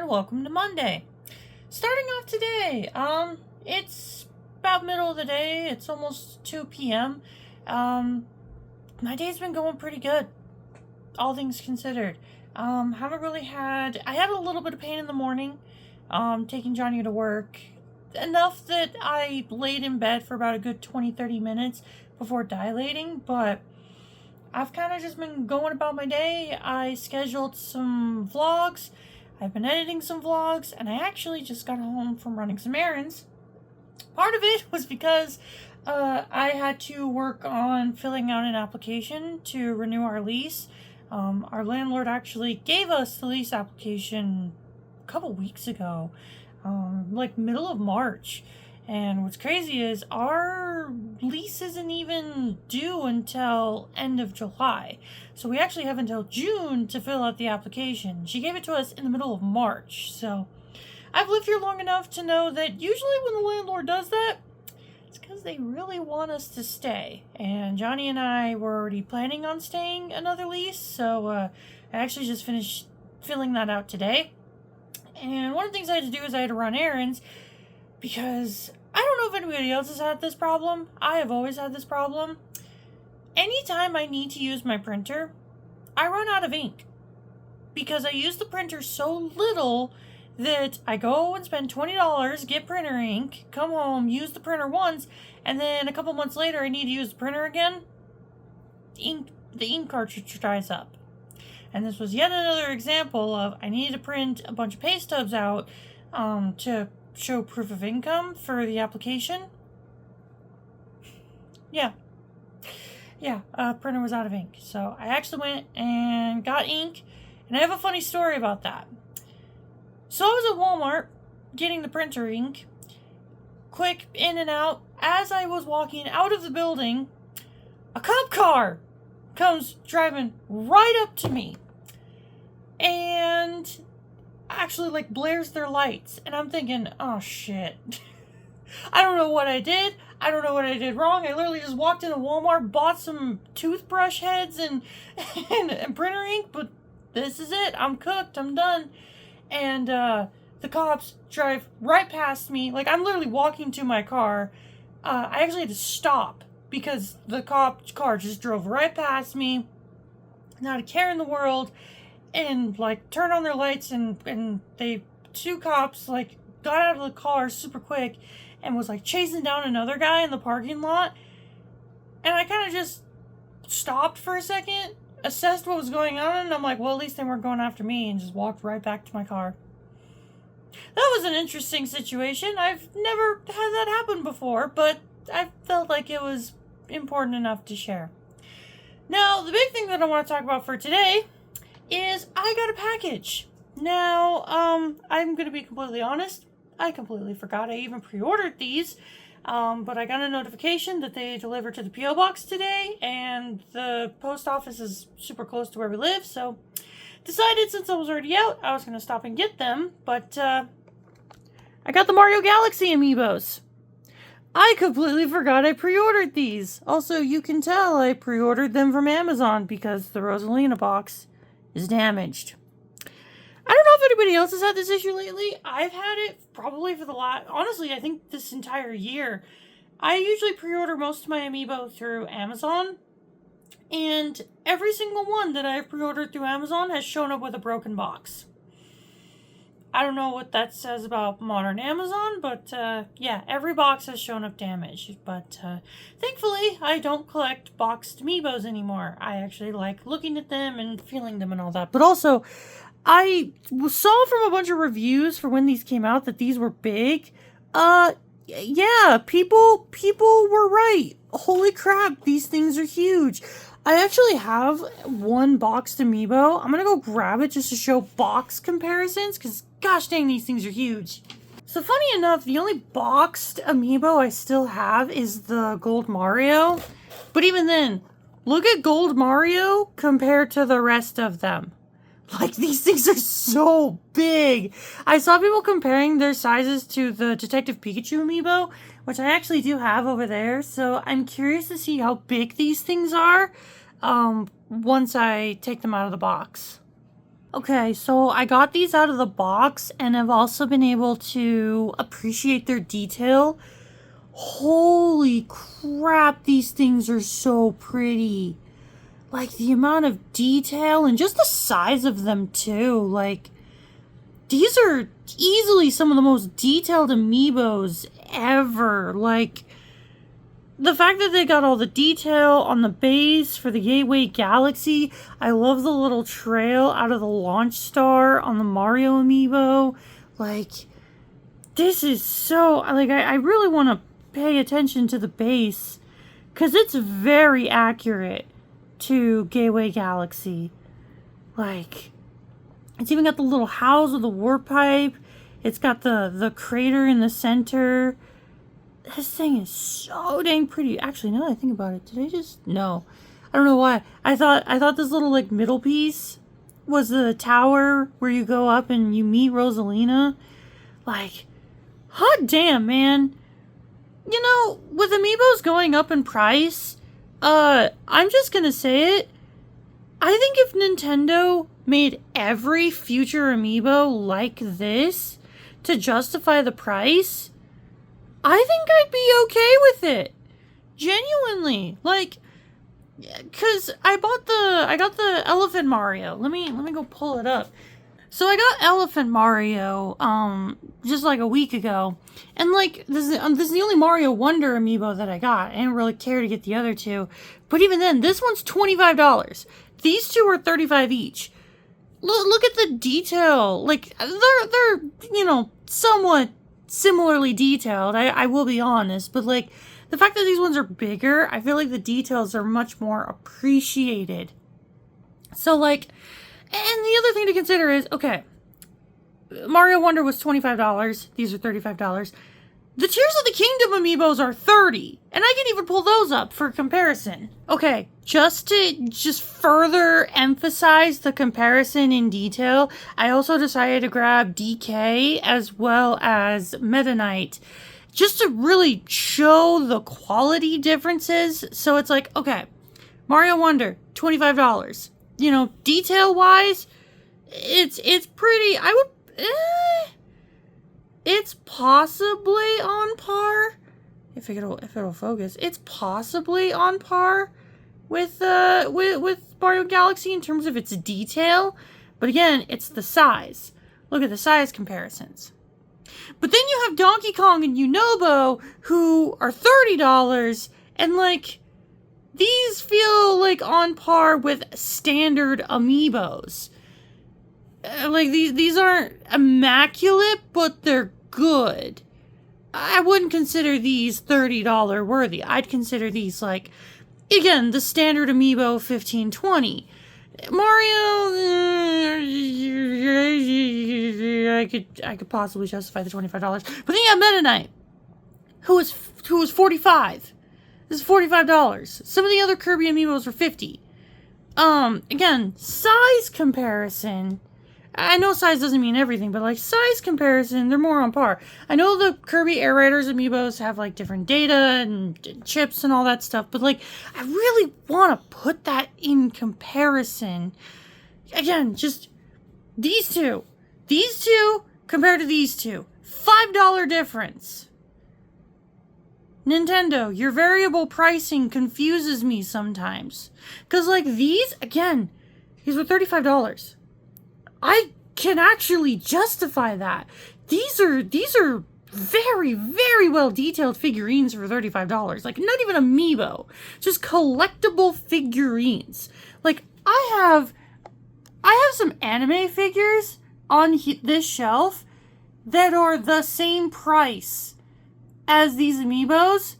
and welcome to Monday. Starting off today, it's about middle of the day. It's almost 2 p.m. My day's been going pretty good, all things considered. Haven't really had... I had a little bit of pain in the morning, taking Johnny to work. Enough that I laid in bed for about a good 20-30 minutes before dilating, but I've kind of just been going about my day. I scheduled some vlogs. I've been editing some vlogs, and I actually just got home from running some errands. Part of it was because I had to work on filling out an application to renew our lease. Our landlord actually gave us the lease application a couple weeks ago, like middle of March. And what's crazy is our lease isn't even due until end of July. So we actually have until June to fill out the application. She gave it to us in the middle of March. So I've lived here long enough to know that usually when the landlord does that, it's because they really want us to stay. And Johnny and I were already planning on staying another lease. So I actually just finished filling that out today. And one of the things I had to do is I had to run errands. Because I don't know if anybody else has had this problem. I have always had this problem. Anytime I need to use my printer, I run out of ink. Because I use the printer so little that I go and spend $20, get printer ink, come home, use the printer once, and then a couple months later I need to use the printer again. The ink cartridge dries up. And this was yet another example of I needed to print a bunch of pay stubs out to show proof of income for the application. Yeah, printer was out of ink. So I actually went and got ink, and I have a funny story about that. So I was at Walmart getting the printer ink, quick in and out. As I was walking out of the building, a cop car comes driving right up to me and actually like blares their lights, and I'm thinking, oh shit. I don't know what I did. I don't know what I did wrong. I literally just walked into Walmart, bought some toothbrush heads and printer ink, but this is it. I'm cooked. I'm done. And the cops drive right past me. Like, I'm literally walking to my car. I actually had to stop because the cop car just drove right past me. Not a care in the world. And like turned on their lights, and two cops like got out of the car super quick and was like chasing down another guy in the parking lot. And I kind of just stopped for a second, assessed what was going on, and I'm like, well, at least they weren't going after me, and just walked right back to my car. That was an interesting situation. I've never had that happen before, but I felt like it was important enough to share. Now, the big thing that I want to talk about for today is I got a package. Now, I'm going to be completely honest. I completely forgot I even pre-ordered these. But I got a notification that they delivered to the P.O. Box today, and the post office is super close to where we live, so decided since I was already out, I was going to stop and get them. But, I got the Mario Galaxy Amiibos. I completely forgot I pre-ordered these. Also, you can tell I pre-ordered them from Amazon because the Rosalina box is damaged. I don't know if anybody else has had this issue lately. I've had it probably for the last... Honestly, I think this entire year. I usually pre-order most of my Amiibo through Amazon. And every single one that I've pre-ordered through Amazon has shown up with a broken box. I don't know what that says about modern Amazon, but yeah, every box has shown up damaged. But thankfully, I don't collect boxed Amiibos anymore. I actually like looking at them and feeling them and all that. But also, I saw from a bunch of reviews for when these came out that these were big. Yeah, people were right. Holy crap, these things are huge. I actually have one boxed Amiibo. I'm gonna go grab it just to show box comparisons, because gosh dang, these things are huge. So funny enough, the only boxed Amiibo I still have is the Gold Mario. But even then, look at Gold Mario compared to the rest of them. Like, these things are so big. I saw people comparing their sizes to the Detective Pikachu Amiibo, which I actually do have over there. So I'm curious to see how big these things are once I take them out of the box. Okay, so I got these out of the box and I've also been able to appreciate their detail. Holy crap, these things are so pretty. Like, the amount of detail and just the size of them, too. Like, these are easily some of the most detailed amiibos ever. Like, the fact that they got all the detail on the base for the Gateway Galaxy. I love the little trail out of the launch star on the Mario amiibo. Like, this is so... Like, I really want to pay attention to the base, because it's very accurate to Gateway Galaxy. Like, it's even got the little house with the warp pipe. It's got the crater in the center. This thing is so dang pretty. Actually, now that I think about it, did I just... No. I don't know why. I thought this little, like, middle piece was the tower where you go up and you meet Rosalina. Like, hot damn, man. You know, with amiibos going up in price, I'm just gonna say it. I think if Nintendo made every future amiibo like this to justify the price, I think I'd be okay with it. Genuinely. Like, cause I got the Elephant Mario. Let me go pull it up. So I got Elephant Mario, just like a week ago. And like, this is the only Mario Wonder amiibo that I got. I didn't really care to get the other two. But even then, this one's $25. These two are $35 each. Look at the detail. Like, they're, you know, somewhat similarly detailed. I will be honest. But like, the fact that these ones are bigger, I feel like the details are much more appreciated. So like, and the other thing to consider is, okay, Mario Wonder was $25. These are $35. The Tears of the Kingdom amiibos are $30. And I can even pull those up for comparison. Okay, just to further emphasize the comparison in detail, I also decided to grab DK as well as Meta Knight, just to really show the quality differences. So it's like, okay, Mario Wonder, $25. You know, detail-wise, it's pretty, I would, it's possibly on par, if it'll focus, it's possibly on par with Mario Galaxy in terms of its detail, but again, it's the size. Look at the size comparisons. But then you have Donkey Kong and Unobo, who are $30, and like, these feel like on par with standard amiibos. Like, these aren't immaculate, but they're good. I wouldn't consider these $30 worthy. I'd consider these, like, again, the standard amiibo $15-20. Mario, I could possibly justify the $25. But then you have Meta Knight, who was $45. This is $45. Some of the other Kirby amiibos were $50. Again, size comparison. I know size doesn't mean everything, but like size comparison, they're more on par. I know the Kirby Air Raiders amiibos have like different data and chips and all that stuff, but like I really want to put that in comparison. Again, just these two compared to these two, $5 difference. Nintendo, your variable pricing confuses me sometimes. Because, like, these, again, these were $35. I can actually justify that. These are very, very well detailed figurines for $35. Like, not even amiibo. Just collectible figurines. Like, I have some anime figures on this shelf that are the same price as these amiibos,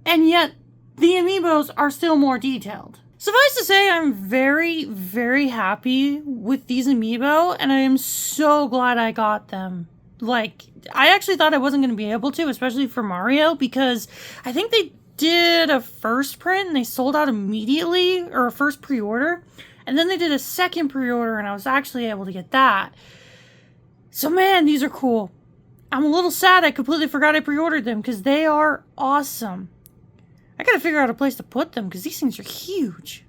and yet the amiibos are still more detailed. Suffice to say, I'm very, very happy with these amiibo, and I am so glad I got them. Like, I actually thought I wasn't going to be able to, especially for Mario, because I think they did a first print and they sold out immediately, or a first pre-order, and then they did a second pre-order and I was actually able to get that. So man, these are cool. I'm a little sad I completely forgot I pre-ordered them because they are awesome. I gotta figure out a place to put them because these things are huge.